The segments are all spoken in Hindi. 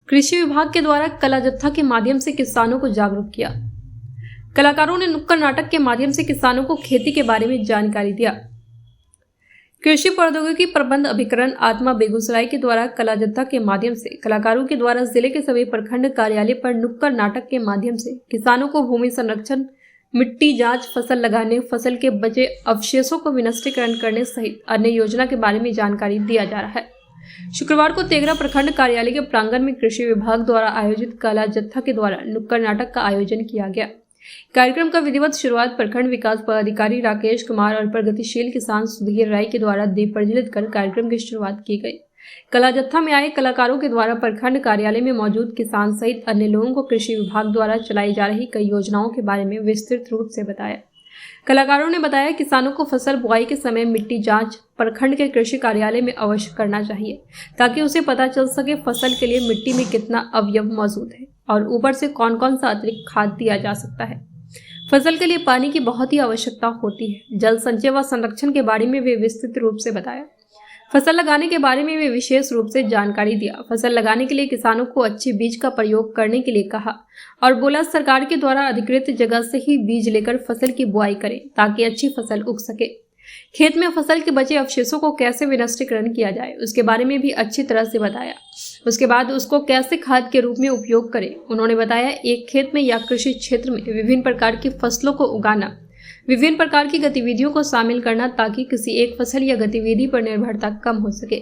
कृषि विभाग के द्वारा कला जत्था के माध्यम से किसानों को जागरूक किया। कलाकारों ने नुक्कड़ नाटक के माध्यम से किसानों को खेती के बारे में जानकारी दिया। कृषि प्रौद्योगिकी प्रबंध अभिकरण आत्मा बेगूसराय के द्वारा कला जत्था के माध्यम से कलाकारों के द्वारा जिले के सभी प्रखंड कार्यालय पर नुक्कड़ नाटक के माध्यम से किसानों को भूमि संरक्षण, मिट्टी जांच, फसल लगाने, फसल के बचे अवशेषों को विनष्टीकरण करने सहित अन्य योजना के बारे में जानकारी दिया जा रहा है। शुक्रवार को तेघरा प्रखंड कार्यालय के प्रांगण में कृषि विभाग द्वारा आयोजित कला जत्था के द्वारा नुक्कड़ नाटक का आयोजन किया गया। कार्यक्रम का विधिवत शुरुआत प्रखंड विकास पदाधिकारी राकेश कुमार और प्रगतिशील किसान सुधीर राय के द्वारा दीप प्रज्वलित कर कार्यक्रम की शुरुआत की गई। कला जत्था में आए कलाकारों के द्वारा प्रखंड कार्यालय में मौजूद किसान सहित अन्य लोगों को कृषि विभाग द्वारा चलाई जा रही कई योजनाओं के बारे में विस्तृत रूप से बताया। कलाकारों ने बताया किसानों को फसल बुआई के समय मिट्टी जांच प्रखंड के कृषि कार्यालय में अवश्य करना चाहिए ताकि उसे पता चल सके फसल के लिए मिट्टी में कितना अवयव मौजूद है और ऊपर से कौन कौन सा अतिरिक्त खाद दिया जा सकता है। फसल के लिए पानी की बहुत ही आवश्यकता होती है। जल संचय व संरक्षण के बारे में वे विस्तृत रूप से बताया। फसल लगाने के बारे में वे विशेष रूप से जानकारी दिया। फसल लगाने के लिए किसानों को अच्छे बीज का प्रयोग करने के लिए कहा और बोला सरकार के द्वारा अधिकृत जगह से ही बीज लेकर फसल की बुआई करें ताकि अच्छी फसल उग सके। खेत में फसल के बचे अवशेषों को कैसे विनष्टीकरण किया जाए उसके बारे में भी अच्छी तरह से बताया। उसके बाद उसको कैसे खाद के रूप में उपयोग करें। उन्होंने बताया एक खेत में या कृषि क्षेत्र में विभिन्न प्रकार की फसलों को उगाना, विभिन्न प्रकार की गतिविधियों को शामिल करना ताकि किसी एक फसल या गतिविधि पर निर्भरता कम हो सके।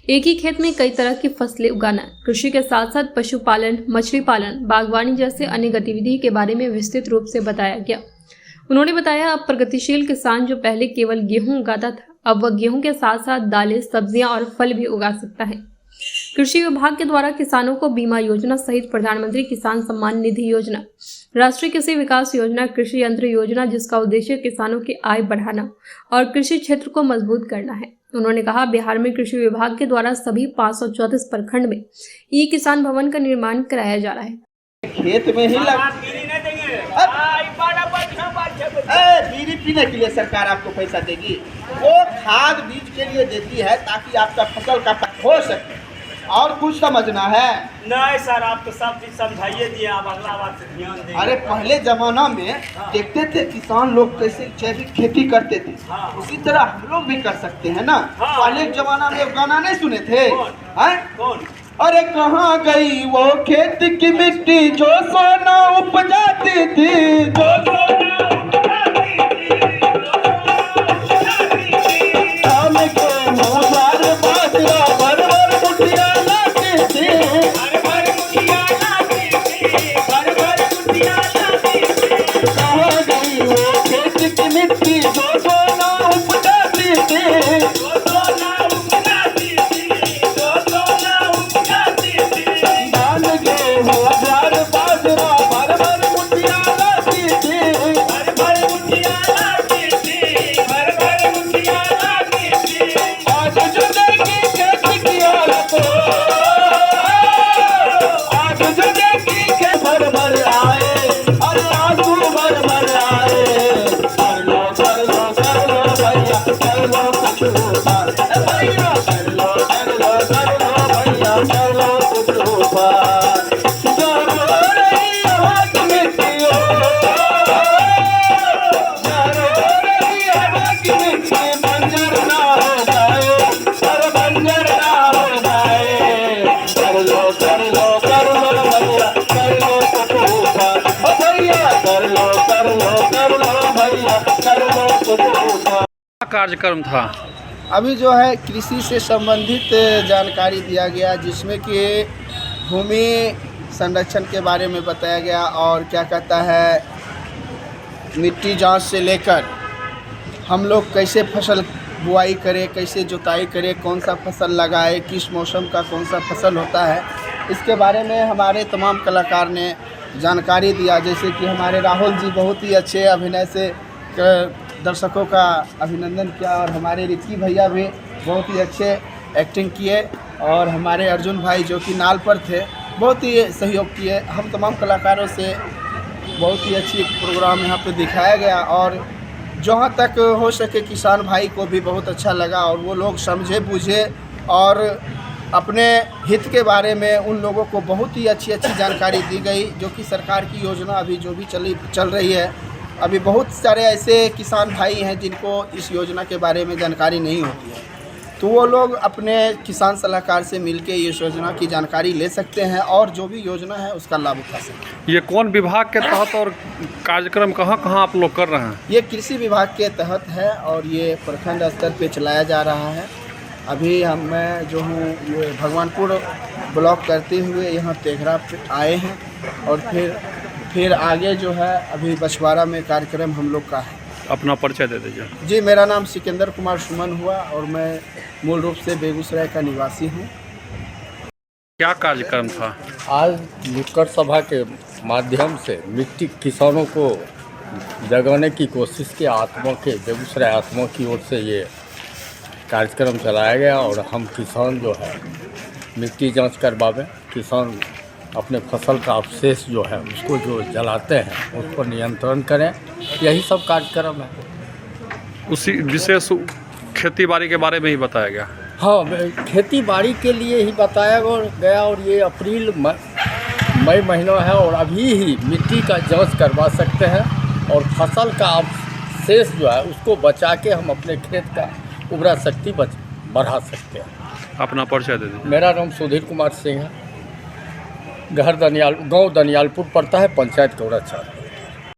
एक ही खेत में कई तरह की फसलें उगाना, कृषि के साथ साथ पशुपालन, मछली पालन, बागवानी जैसे अन्य गतिविधि के बारे में विस्तृत रूप से बताया गया। उन्होंने बताया अब प्रगतिशील किसान जो पहले केवल गेहूं उगाता था, अब वह गेहूं के साथ साथ दालें, सब्जियां और फल भी उगा सकता है। कृषि विभाग के द्वारा किसानों को बीमा योजना सहित प्रधानमंत्री किसान सम्मान निधि योजना, राष्ट्रीय कृषि विकास योजना, कृषि यंत्र योजना जिसका उद्देश्य किसानों की आय बढ़ाना और कृषि क्षेत्र को मजबूत करना है। उन्होंने कहा बिहार में कृषि विभाग के द्वारा सभी 534 प्रखंड में ई किसान भवन का निर्माण कराया जा रहा है। खेत में ही बीड़ी पीने के लिए सरकार आपको पैसा देगी, वो खाद बीज के लिए देती है ताकि आपका फसल का हो सके। और कुछ समझना है? नहीं सर, आप तो सब चीज समझाइए दिए, आप अगला बार से ध्यान देंगे। अरे पहले जमाना में देखते थे किसान लोग कैसे जैविक खेती करते थे, उसी तरह हम लोग भी कर सकते हैं ना। पहले जमाना में गाना नहीं सुने थे? कौन? अरे कहाँ गई वो खेत की मिट्टी जो सोना उपजाती थी, जो सोना कार्यक्रम था। अभी जो है कृषि से संबंधित जानकारी दिया गया जिसमें कि भूमि संरक्षण के बारे में बताया गया और क्या कहता है मिट्टी जांच से लेकर हम लोग कैसे फसल बुआई करें, कैसे जुताई करें, कौन सा फसल लगाए, किस मौसम का कौन सा फसल होता है, इसके बारे में हमारे तमाम कलाकार ने जानकारी दिया। जैसे कि हमारे राहुल जी बहुत ही अच्छे अभिनय से दर्शकों का अभिनंदन किया और हमारे रिक्की भैया भी बहुत ही अच्छे एक्टिंग किए और हमारे अर्जुन भाई जो कि नाल पर थे बहुत ही सहयोग किए। हम तमाम कलाकारों से बहुत ही अच्छी प्रोग्राम यहाँ पे दिखाया गया और जहाँ तक हो सके किसान भाई को भी बहुत अच्छा लगा और वो लोग समझे बूझे और अपने हित के बारे में उन लोगों को बहुत ही अच्छी जानकारी दी गई, जो कि सरकार की योजना अभी जो भी चल रही है। अभी बहुत सारे ऐसे किसान भाई हैं जिनको इस योजना के बारे में जानकारी नहीं होती है, तो वो लोग अपने किसान सलाहकार से मिलके इस योजना की जानकारी ले सकते हैं और जो भी योजना है उसका लाभ उठा सकते हैं। ये कौन विभाग के तहत और कार्यक्रम कहाँ कहाँ आप लोग कर रहे हैं? ये कृषि विभाग के तहत है और ये प्रखंड स्तर पे चलाया जा रहा है। अभी मैं जो हूँ ये भगवानपुर ब्लॉक करते हुए यहाँ तेघरा पे आए हैं और फिर आगे जो है अभी बछवाड़ा में कार्यक्रम हम लोग का है। अपना परिचय दे दीजिए। जी, मेरा नाम सिकंदर कुमार सुमन हुआ और मैं मूल रूप से बेगूसराय का निवासी हूँ। क्या कार्यक्रम था? आज नुक्कड़ सभा के माध्यम से मिट्टी किसानों को जगाने की कोशिश की बेगूसराय आत्मा की ओर से ये कार्यक्रम चलाया गया और हम किसान जो है मिट्टी जांच करवावें, किसान अपने फसल का अवशेष जो है उसको जो जलाते हैं उस पर नियंत्रण करें, यही सब कार्यक्रम है। उसी विशेष खेती बाड़ी के बारे में ही बताया गया। हाँ, खेती बाड़ी के लिए ही बताया गया और ये अप्रैल मई महीना है और अभी ही मिट्टी का जांच करवा सकते हैं और फसल का अवशेष जो है उसको बचा के हम अपने खेत का उर्वरा शक्ति बढ़ा सकते हैं। अपना परिचय दे दीजिए। मेरा नाम सुधीर कुमार सिंह है। गाँव दनियालपुर पड़ता है, पंचायत गौराचार।